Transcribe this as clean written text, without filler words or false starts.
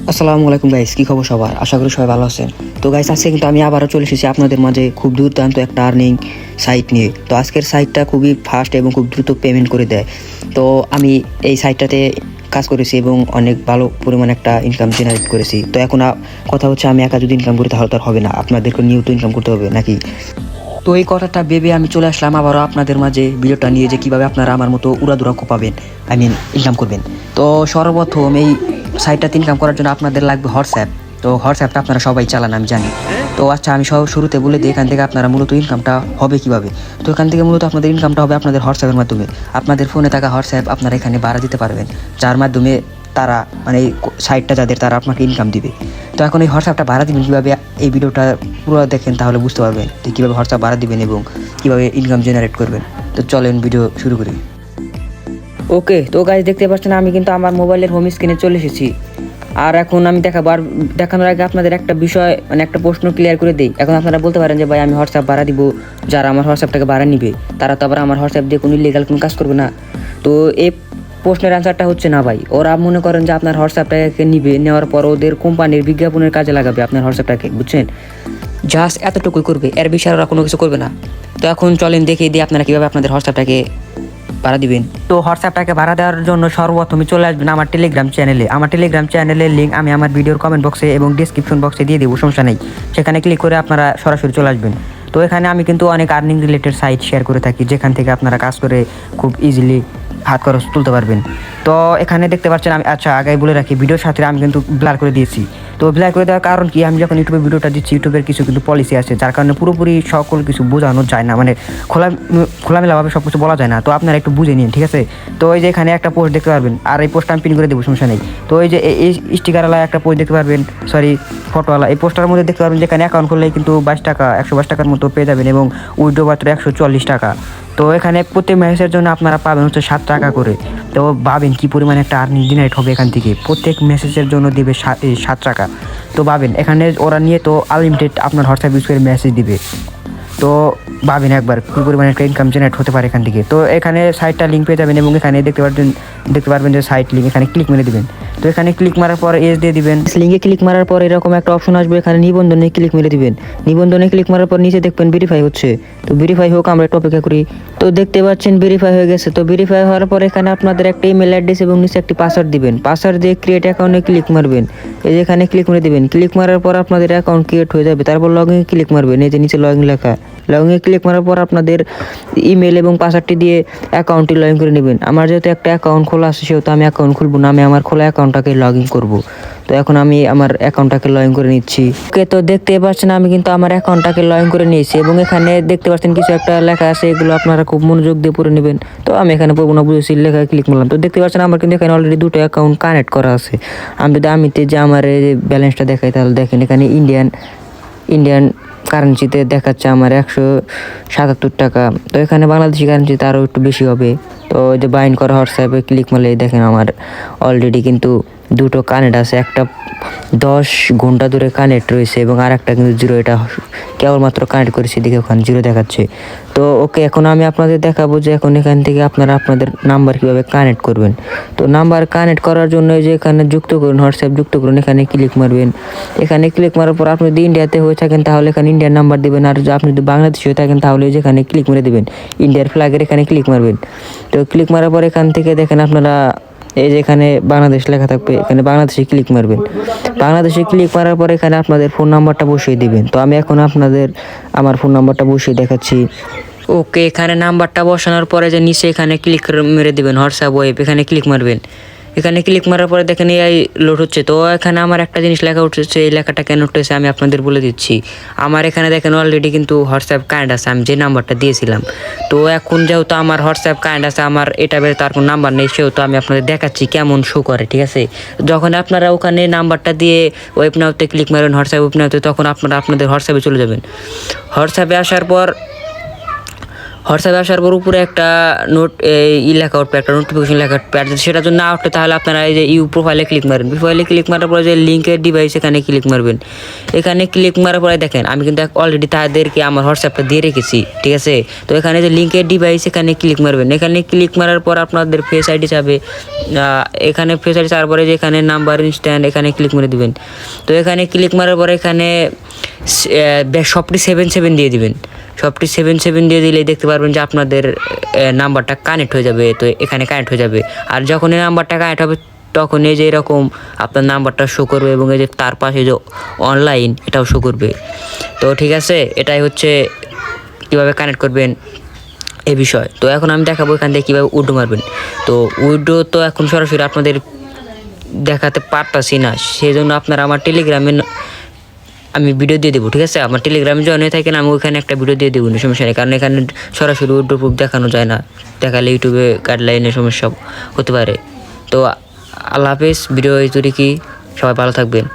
আসসালামু আলাইকুম গাইস, কি খবর সবার? আশা করি সবাই ভালো আছেন। তো গাইস, আজকে কিন্তু আমি আবারও চলে এসেছি আপনাদের মাঝে খুব দুর্দান্ত একটা আর্নিং সাইট নিয়ে। তো আজকের সাইটটা খুবই ফাস্ট এবং খুব দ্রুত পেমেন্ট করে দেয়। তো আমি এই সাইটটাতে কাজ করেছি এবং অনেক ভালো পরিমাণে একটা ইনকাম জেনারেট করেছি। তো এখন কথা হচ্ছে, আমি একা যদি ইনকাম করি তাহলে তো আর হবে না, আপনাদেরকে নিয়েও তো ইনকাম করতে হবে নাকি? তো এই কথাটা ভেবে আমি চলে আসলাম আবারও আপনাদের মাঝে ভিডিওটা নিয়ে, যে কীভাবে আপনারা আমার মতো উড়াদুরা কোপাবেন, ইনকাম করবেন। তো সর্বপ্রথম এই সাইটটাতে ইনকাম করার জন্য আপনাদের লাগবে হোয়াটসঅ্যাপ। তো হোয়াটসঅ্যাপটা আপনারা সবাই চালান আমি জানি। তো আচ্ছা, আমি শুরুতে বলে দিই এখান থেকে আপনারা মূলত ইনকামটা হবে কীভাবে। তো এখান থেকে মূলত আপনাদের ইনকামটা হবে আপনাদের হোয়াটসঅ্যাপের মাধ্যমে। আপনাদের ফোনে থাকা হোয়াটসঅ্যাপ আপনারা এখানে ভাড়া দিতে পারবেন, যার মাধ্যমে তারা এই সাইটটা যাদের, তারা আপনাকে ইনকাম দিবে। তো এখন এই হোয়াটসঅ্যাপটা ভাড়া দিবেন কীভাবে, এই ভিডিওটা পুরো দেখেন তাহলে বুঝতে পারবেন যে কীভাবে হোয়াটসঅ্যাপ ভাড়া দিবেন এবং কীভাবে ইনকাম জেনারেট করবেন। তো চলেন ভিডিও শুরু করি। ওকে, তো গাইস দেখতে পাচ্ছেন আমি কিন্তু আমার মোবাইলের হোম স্ক্রিনে চলে এসেছি। আর এখন আমি দেখানোর আগে আপনাদের একটা বিষয়, একটা প্রশ্ন ক্লিয়ার করে দিই। এখন আপনারা বলতে পারেন যে ভাই, আমি হোয়াটসঅ্যাপ ভাড়া দিব, যারা আমার হোয়াটসঅ্যাপটাকে ভাড়া নিবে তারা তো আবার আমার হোয়াটসঅ্যাপ দিয়ে কোনো ইলিগাল কোনো কাজ করবে না। তো এই প্রশ্নের অ্যান্সারটা হচ্ছে না ভাই। ওরা মনে করেন যে আপনার হোয়াটসঅ্যাপটাকে নেওয়ার পর ওদের কোম্পানির বিজ্ঞাপনের কাজে লাগাবে আপনার হোয়াটসঅ্যাপটাকে, বুঝছেন? জাস্ট এতটুকুই করবে, এর বিষয়ে ওরা কোনো কিছু করবে না। তো এখন চলেন দেখিয়ে দিই আপনারা কীভাবে আপনাদের হোয়াটসঅ্যাপটাকে ভাড়া দিবেন। তো হোয়াটসঅ্যাপটাকে ভাড়া দেওয়ার জন্য সর্বপ্রথমে চলে আসবেন আমার টেলিগ্রাম চ্যানেলে। আমার টেলিগ্রাম চ্যানেলের লিঙ্ক আমি আমার ভিডিওর কমেন্ট বক্সে এবং ডিসক্রিপশন বক্সে দিয়ে দেবো, সমস্যা নেই। সেখানে ক্লিক করে আপনারা সরাসরি চলে আসবেন। তো এখানে আমি কিন্তু অনেক আর্নিং রিলেটেড সাইট শেয়ার করে থাকি, যেখান থেকে আপনারা কাজ করে খুব ইজিলি হাত খরচ তুলতে পারবেন। তো এখানে দেখতে পাচ্ছেন আমি, আচ্ছা আগে বলে রাখি, ভিডিওর সাথে আমি কিন্তু ব্লার করে দিয়েছি। তো ব্লার করে দেওয়ার কারণ কি, আমি যখন ইউটিউবে ভিডিওটা দিচ্ছি, ইউটিউবের কিছু কিন্তু পলিসি আছে, যার কারণে পুরোপুরি সকল কিছু বোঝানো যায় না, খোলামেলাভাবে সব কিছু বলা যায় না। তো আপনারা একটু বুঝে নিন, ঠিক আছে? তো এই যে এখানে একটা পোস্ট দেখতে পারবেন, আর এই পোস্টটা আমি পিন করে দেবো, সমস্যা নেই। তো এই যে এই স্টিকারওয়ালা একটা পোস্ট দেখতে পারবেন, সরি ফটোওয়ালা, এই পোস্টার মধ্যে দেখতে পারবেন যেখানে অ্যাকাউন্ট খুললেই কিন্তু 22 টাকা 122 টাকার মতো পেয়ে যাবেন এবং উইথড্র মাত্র 140 টাকা। তো এখানে প্রতি মেসেজের জন্য আপনারা পাবেন হচ্ছে 7 টাকা করে। তো ভাবেন কী পরিমাণে একটা আর্নিং জেনারেট হবে এখান থেকে, প্রত্যেক মেসেজের জন্য দিবে 7 টাকা। তো ভাবেন এখানে ওরা নিয়ে তো আনলিমিটেড আপনার হোয়াটসঅ্যাপ ইউজ করে মেসেজ দিবে। তো ভাবেন একবার কী পরিমাণে একটা ইনকাম জেনারেট হতে পারে এখান থেকে। তো এখানে সাইটটা লিঙ্ক পেয়ে যাবেন এবং এখানে দেখতে পারবেন যে সাইট লিঙ্ক, এখানে ক্লিক মেরে দিবেন। তো এখানে ক্লিক মারার পর এস দিয়ে দিবেন। লিঙ্কে ক্লিক মারার পর এরকম একটা অপশন আসবে, এখানে নিবন্ধনে ক্লিক মেরে দিবেন। নিবন্ধনে ক্লিক মারার পর নিচে দেখবেন ভেরিফাই হচ্ছে। তো ভেরিফাই হোক, আমরা একটু অপেক্ষা করি। তো দেখতে পাচ্ছেন ভেরিফাই হয়ে গেছে। তো ভেরিফাই হওয়ার পর এখানে আপনাদের একটা ইমেল অ্যাড্রেস এবং নিচে একটি পাসওয়ার্ড দিবেন। পাসওয়ার্ড দিয়ে ক্রিয়েট অ্যাকাউন্টে ক্লিক মারবেন। এই যে এখানে ক্লিক মেরে দিবেন। ক্লিক মারার পর আপনাদের অ্যাকাউন্ট ক্রিয়েট হয়ে যাবে। তারপর লগ ইন ক্লিক মারবেন, এই যে নিচে লগ ইন লেখা, লগ ইনে ক্লিক মারার পর আপনাদের ইমেল এবং পাসওয়ার্ডটি দিয়ে অ্যাকাউন্টটি লগ ইন করে নেবেন। আমার যেহেতু একটা অ্যাকাউন্ট খোলা আছে, সেহেতু আমি অ্যাকাউন্ট খুলবো না, আমি আমার খোলা অ্যাকাউন্টটাকে লগ ইন করবো। তো এখন আমি আমার অ্যাকাউন্টটাকে লগ ইন করে নিচ্ছি। ওকে, তো দেখতে পাচ্ছেন আমি কিন্তু আমার অ্যাকাউন্টটাকে লগ ইন করে নিয়েছি এবং এখানে দেখতে পাচ্ছেন কিছু একটা লেখা আছে, এগুলো আপনারা খুব মনোযোগ দিয়ে পড়ে নেবেন। তো আমি এখানে পড়বো না, বুঝেছি, লেখা ক্লিক করলাম। তো দেখতে পাচ্ছেন আমার কিন্তু এখানে অলরেডি 2টো অ্যাকাউন্ট কানেক্ট করা আছে। আমি যদি যে আমার ব্যালেন্সটা দেখাই, তাহলে দেখেন এখানে ইন্ডিয়ান কারেন্সিতে দেখাচ্ছে আমার 177 টাকা। তো এখানে বাংলাদেশি কারেন্সিতে আরও একটু বেশি হবে। তো ওই যে বাইন্ড করা হোয়াটসঅ্যাপে ক্লিক মারলে দেখেন আমার অলরেডি কিন্তু 2টো কানেক্ট আছে, একটা 10 ঘন্টা ধরে কানেক্ট রয়েছে এবং আর একটা কিন্তু জিরো, এটা কেবলমাত্র কানেক্ট করেছি দেখে ওখানে জিরো দেখাচ্ছে। তো ওকে, এখন আমি আপনাদের দেখাবো যে এখন এখান থেকে আপনারা আপনাদের নাম্বার কীভাবে কানেক্ট করবেন। তো নাম্বার কানেক্ট করার জন্য যে এখানে যুক্ত করুন, হোয়াটসঅ্যাপ যুক্ত করুন, এখানে ক্লিক মারবেন। এখানে ক্লিক মারার পর আপনি যদি ইন্ডিয়াতে হয়ে থাকেন তাহলে এখানে ইন্ডিয়ার নাম্বার দেবেন, আর আপনি যদি বাংলাদেশে হয়ে থাকেন তাহলে যেখানে ক্লিক মেরে দেবেন ইন্ডিয়ার ফ্ল্যাগের এখানে ক্লিক মারবেন। তো ক্লিক মারার পর এখান থেকে দেখেন আপনারা এই যে এখানে বাংলাদেশ লেখা থাকবে, এখানে বাংলাদেশে ক্লিক মারবেন। বাংলাদেশে ক্লিক মারার পর এখানে আপনাদের ফোন নাম্বারটা বসিয়ে দিবেন। তো আমি এখন আপনাদের আমার ফোন নাম্বারটা বসিয়ে দেখাচ্ছি। ওকে, এখানে নাম্বারটা বসানোর পরে যে নিচে এখানে ক্লিক মেরে দিবেন, হোয়াটসঅ্যাপ ওয়েব, এখানে ক্লিক মারবেন। এখানে ক্লিক মারার পরে দেখেন এই লোড হচ্ছে। তো এখানে আমার একটা জিনিস লেখা উঠেছে, এই লেখাটা কেন উঠেছে আমি আপনাদের বলে দিচ্ছি। আমার এখানে দেখেন অলরেডি কিন্তু হোয়াটসঅ্যাপ কানেক্ট আছে, আমি যে নাম্বারটা দিয়েছিলাম। তো এখন যেহেতু আমার হোয়াটসঅ্যাপ কানেক্ট আছে, আমার এটা বের তার কোনো নাম্বার নেই, সেহেতু আমি আপনাদের দেখাচ্ছি কেমন শো করে, ঠিক আছে? যখন আপনারা ওখানে নাম্বারটা দিয়ে ওয়েব নাওতে ক্লিক মারবেন, হোয়াটসঅ্যাপ ওয়েব নাওতে, তখন আপনারা আপনাদের হোয়াটসঅ্যাপে চলে যাবেন। হোয়াটসঅ্যাপে আসার পর হোয়াটসঅ্যাপে আসার পর উপরে একটা লেখা উঠবে, একটা নোটিফিকেশন লেখা উঠবে। আর যদি সেটা যদি না উঠে তাহলে আপনারা এই যে ইউ প্রোফাইলে ক্লিক মারবেন। প্রোফাইলে ক্লিক মারার পরে যে লিঙ্কের ডিভাইস এখানে ক্লিক মারবেন। এখানে ক্লিক মারার পরে দেখেন আমি কিন্তু অলরেডি তাদেরকে আমার হোয়াটসঅ্যাপটা দিয়ে রেখেছি, ঠিক আছে। তো এখানে যে লিঙ্কের ডিভাইস এখানে ক্লিক মারবেন। এখানে ক্লিক মারার পর আপনাদের ফেস আইডি চাবে, এখানে ফেস আইডি চাওয়ার পরে যে এখানে নাম্বার ইনস্ট্যান্ট এখানে ক্লিক মেরে দেবেন। তো এখানে ক্লিক মারার পরে এখানে সবটি 7 দিয়ে দিবেন। সবটি 7 দিয়ে দিলেই দেখতে পারবেন যে আপনাদের নাম্বারটা কানেক্ট হয়ে যাবে। তো এখানে কানেক্ট হয়ে যাবে। আর যখন এই নাম্বারটা কানেক্ট হবে তখন এই যে এরকম আপনার নাম্বারটা শো করবে এবং এই যে তার পাশে যে অনলাইন এটাও শো করবে। তো ঠিক আছে, এটাই হচ্ছে কীভাবে কানেক্ট করবেন এই বিষয়। তো এখন আমি দেখাবো এখান থেকে কীভাবে উইড্রো মারবেন। তো উইড্রো তো এখন সরাসরি আপনাদের দেখাতে পারতাছি না, সেই জন্য আপনারা আমার টেলিগ্রামে আমি ভিডিও দিয়ে দেবো, ঠিক আছে। আমার টেলিগ্রামে জয়েন হয়ে থাকেন, আমি ওইখানে একটা ভিডিও দিয়ে দেবো, সমস্যা নেই। কারণ এখানে সরাসরি উইড্রো প্রুফ দেখানো যায় না, দেখালে ইউটিউবে গাইডলাইনের সমস্যা হতে পারে। তো আল্লাহ হাফেজ, ভিডিও এই কি সবাই ভালো থাকবেন।